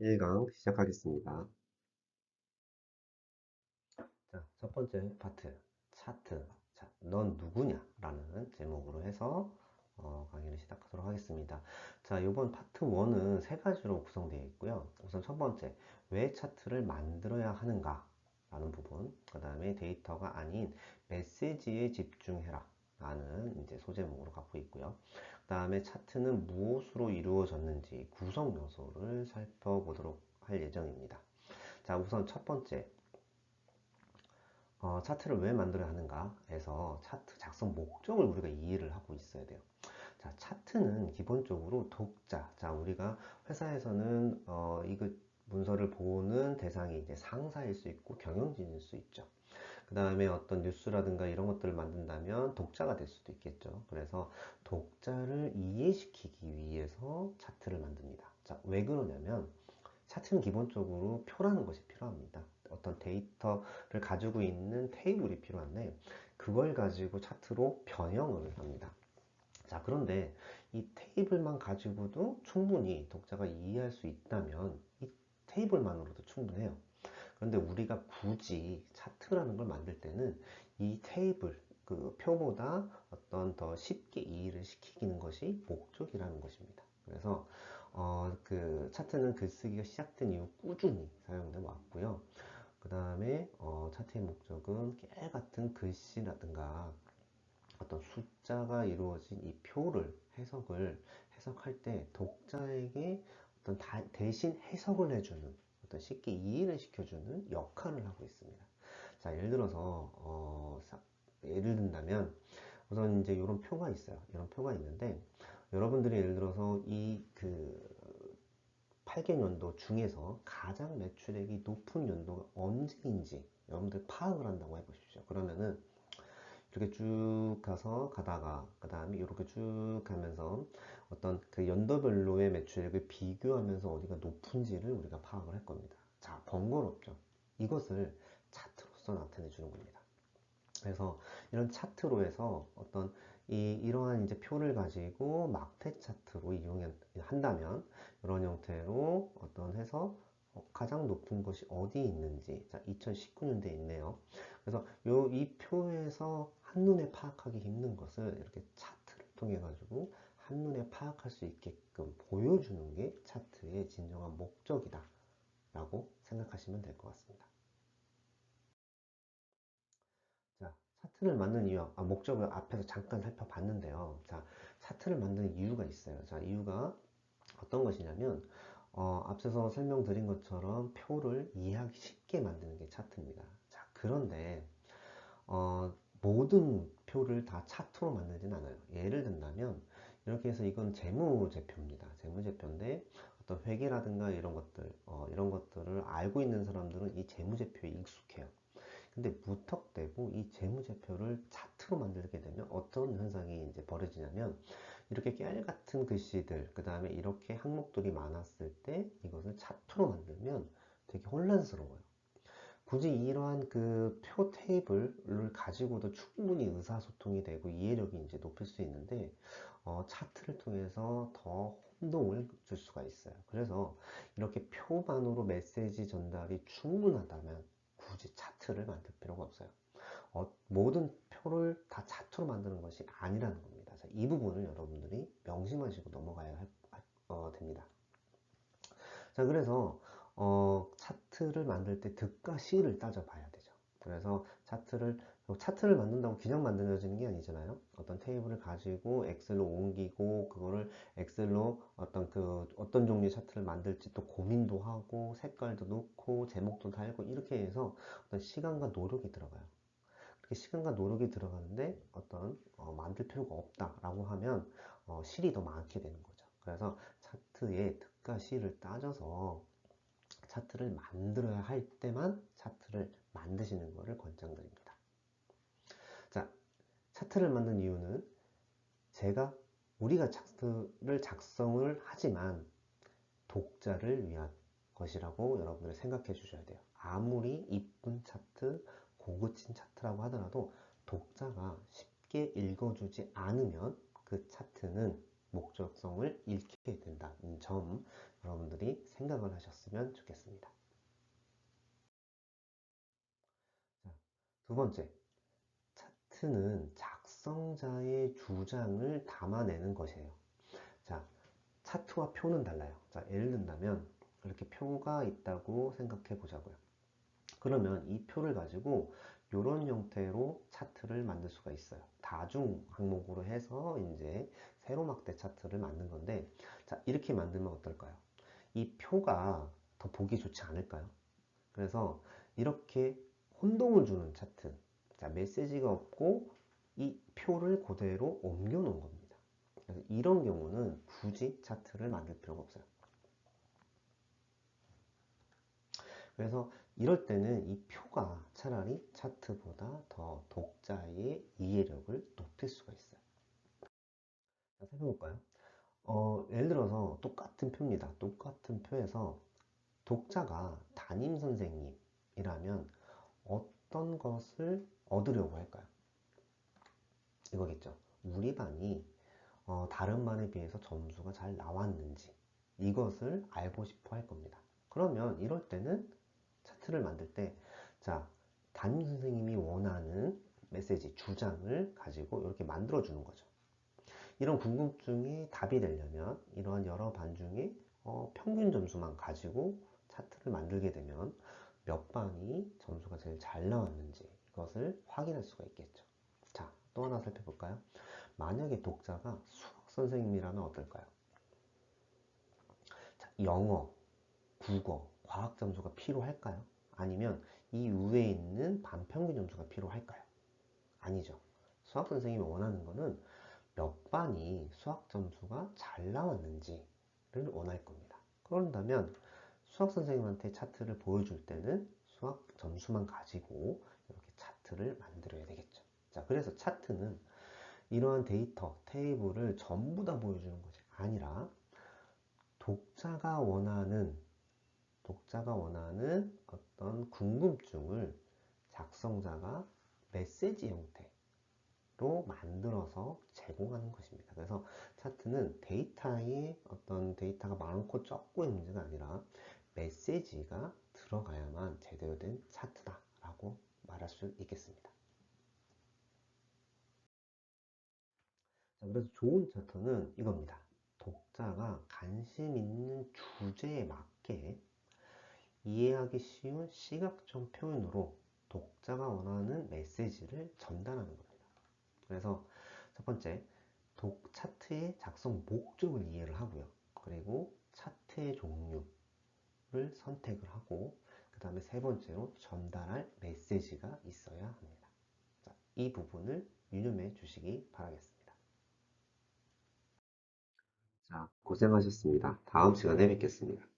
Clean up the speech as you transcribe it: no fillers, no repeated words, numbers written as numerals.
1강 시작하겠습니다. 자, 첫 번째 파트, 차트. 자, 넌 누구냐? 라는 제목으로 해서 강의를 시작하도록 하겠습니다. 자, 이번 파트 1은 세 가지로 구성되어 있고요. 우선 첫 번째, 왜 차트를 만들어야 하는가? 라는 부분. 그 다음에 데이터가 아닌 메시지에 집중해라. 라는 이제 소제목으로 갖고 있고요. 그 다음에 차트는 무엇으로 이루어졌는지 구성 요소를 살펴보도록 할 예정입니다. 자, 우선 첫 번째, 차트를 왜 만들어야 하는가 해서 차트 작성 목적을 우리가 이해를 하고 있어야 돼요. 자, 차트는 기본적으로 독자, 자, 우리가 회사에서는 이거 문서를 보는 대상이 이제 상사일 수 있고 경영진일 수 있죠. 그 다음에 어떤 뉴스라든가 이런 것들을 만든다면 독자가 될 수도 있겠죠. 그래서 독자를 이해시키기 위해서 차트를 만듭니다. 자, 왜 그러냐면 차트는 기본적으로 표라는 것이 필요합니다. 어떤 데이터를 가지고 있는 테이블이 필요한데 그걸 가지고 차트로 변형을 합니다. 자, 그런데 이 테이블만 가지고도 충분히 독자가 이해할 수 있다면 이 테이블만으로도 충분해요. 그런데 우리가 굳이 차트라는 걸 만들 때는 이 테이블, 그 표보다 어떤 더 쉽게 이해를 시키는 것이 목적이라는 것입니다. 그래서 그 차트는 글쓰기가 시작된 이후 꾸준히 사용돼 왔고요. 그 다음에 차트의 목적은 깨같은 글씨라든가 어떤 숫자가 이루어진 이 표를 해석할 때 독자에게 어떤 대신 해석을 해주는 어떤 쉽게 이해를 시켜주는 역할을 하고 있습니다. 자, 예를 들어서 예를 든다면 우선 이제 이런 표가 있어요. 이런 표가 있는데 여러분들이 예를 들어서 이 그 8개 연도 중에서 가장 매출액이 높은 연도가 언제인지 여러분들 파악을 한다고 해보십시오. 그러면은 이렇게 쭉 가서 가다가 그 다음에 이렇게 쭉 가면서 어떤 그 연도별로의 매출액을 비교하면서 어디가 높은지를 우리가 파악을 할 겁니다. 자, 번거롭죠. 이것을 차트로서 나타내 주는 겁니다. 그래서 이런 차트로 해서 어떤 이러한 이제 표를 가지고 막대 차트로 이용한다면 이런 형태로 어떤 해서 가장 높은 것이 어디 있는지, 자, 2019년도에 있네요. 그래서 이 표에서 한눈에 파악하기 힘든 것을 이렇게 차트를 통해 가지고 한눈에 파악할 수 있게끔 보여주는 게 차트의 진정한 목적이다 라고 생각하시면 될 것 같습니다. 자, 차트를 만든 이유, 목적을 앞에서 잠깐 살펴봤는데요. 자, 차트를 만드는 이유가 있어요. 자, 이유가 어떤 것이냐면, 앞서서 설명드린 것처럼 표를 이해하기 쉽게 만드는 게 차트입니다. 자, 그런데, 모든 표를 다 차트로 만들진 않아요. 예를 든다면, 이렇게 해서 이건 재무제표입니다. 재무제표인데, 어떤 회계라든가 이런 것들을 알고 있는 사람들은 이 재무제표에 익숙해요. 근데 무턱대고 이 재무제표를 차트로 만들게 되면 어떤 현상이 이제 벌어지냐면 이렇게 깨알 같은 글씨들, 그 다음에 이렇게 항목들이 많았을 때 이것을 차트로 만들면 되게 혼란스러워요. 굳이 이러한 그 표 테이블을 가지고도 충분히 의사소통이 되고 이해력이 이제 높일 수 있는데 차트를 통해서 더 혼동을 줄 수가 있어요. 그래서 이렇게 표만으로 메시지 전달이 충분하다면 굳이 차트를 만들 필요가 없어요. 모든 표를 다 차트로 만드는 것이 아니라는 겁니다. 자, 이 부분을 여러분들이 명심하시고 넘어가야 됩니다. 자, 그래서 차트를 만들 때 득과 실을 따져봐야 되죠. 그래서 차트를 만든다고 그냥 만들어지는 게 아니잖아요. 어떤 테이블을 가지고 엑셀로 옮기고 그거를 엑셀로 어떤 종류의 차트를 만들지 또 고민도 하고 색깔도 넣고 제목도 달고 이렇게 해서 어떤 시간과 노력이 들어가요. 그렇게 시간과 노력이 들어가는데 만들 필요가 없다라고 하면 실이 더 많게 되는 거죠. 그래서 차트의 득과 실을 따져서 차트를 만들어야 할 때만 차트를 만드시는 것을 권장드립니다. 자, 차트를 만든 이유는 우리가 차트를 작성을 하지만 독자를 위한 것이라고 여러분들이 생각해 주셔야 돼요. 아무리 이쁜 차트, 고급진 차트라고 하더라도 독자가 쉽게 읽어주지 않으면 그 차트는 목적성을 잃게 된다는 점 여러분들이 생각을 하셨으면 좋겠습니다. 자, 두 번째, 차트는 작성자의 주장을 담아내는 것이에요. 자, 차트와 표는 달라요. 자, 예를 든다면 이렇게 표가 있다고 생각해 보자고요. 그러면 이 표를 가지고 이런 형태로 차트를 만들 수가 있어요. 다중 항목으로 해서 이제 세로막대 차트를 만든 건데, 자, 이렇게 만들면 어떨까요? 이 표가 더 보기 좋지 않을까요? 그래서 이렇게 혼동을 주는 차트, 자, 메시지가 없고 이 표를 그대로 옮겨 놓은 겁니다. 그래서 이런 경우는 굳이 차트를 만들 필요가 없어요. 그래서 이럴 때는 이 표가 차라리 차트보다 더 독자의 이해력을 높일 수가 있어요. 자, 살펴볼까요? 예를 들어서 똑같은 표입니다. 똑같은 표에서 독자가 담임 선생님이라면 어떤 것을 얻으려고 할까요? 이거겠죠. 우리 반이 다른 반에 비해서 점수가 잘 나왔는지 이것을 알고 싶어 할 겁니다. 그러면 이럴 때는 차트를 만들 때, 자, 담임 선생님이 원하는 메시지, 주장을 가지고 이렇게 만들어 주는 거죠. 이런 궁금증이 답이 되려면 이러한 여러 반 중에 평균 점수만 가지고 차트를 만들게 되면 몇 반이 점수가 제일 잘 나왔는지 이것을 확인할 수가 있겠죠. 자, 또 하나 살펴볼까요? 만약에 독자가 수학 선생님이라면 어떨까요? 자, 영어, 국어, 과학 점수가 필요할까요? 아니면 이 위에 있는 반평균 점수가 필요할까요? 아니죠. 수학 선생님이 원하는 거는 몇 반이 수학 점수가 잘 나왔는지를 원할 겁니다. 그런다면 수학 선생님한테 차트를 보여줄 때는 수학 점수만 가지고 이렇게 차트를 만들어야 되겠죠. 자, 그래서 차트는 이러한 데이터, 테이블을 전부 다 보여주는 것이 아니라 독자가 원하는 어떤 궁금증을 작성자가 메시지 형태로 만들어서 제공하는 것입니다. 그래서 차트는 데이터의 어떤 데이터가 많고 적고의 문제가 아니라 메시지가 들어가야만 제대로 된 차트다라고 말할 수 있겠습니다. 자, 그래서 좋은 차트는 이겁니다. 독자가 관심 있는 주제에 맞게 이해하기 쉬운 시각적 표현으로 독자가 원하는 메시지를 전달하는 겁니다. 그래서 첫 번째, 차트의 작성 목적을 이해를 하고요. 그리고 차트의 종류를 선택을 하고, 그 다음에 세 번째로 전달할 메시지가 있어야 합니다. 자, 이 부분을 유념해 주시기 바라겠습니다. 자, 고생하셨습니다. 다음 시간에 뵙겠습니다.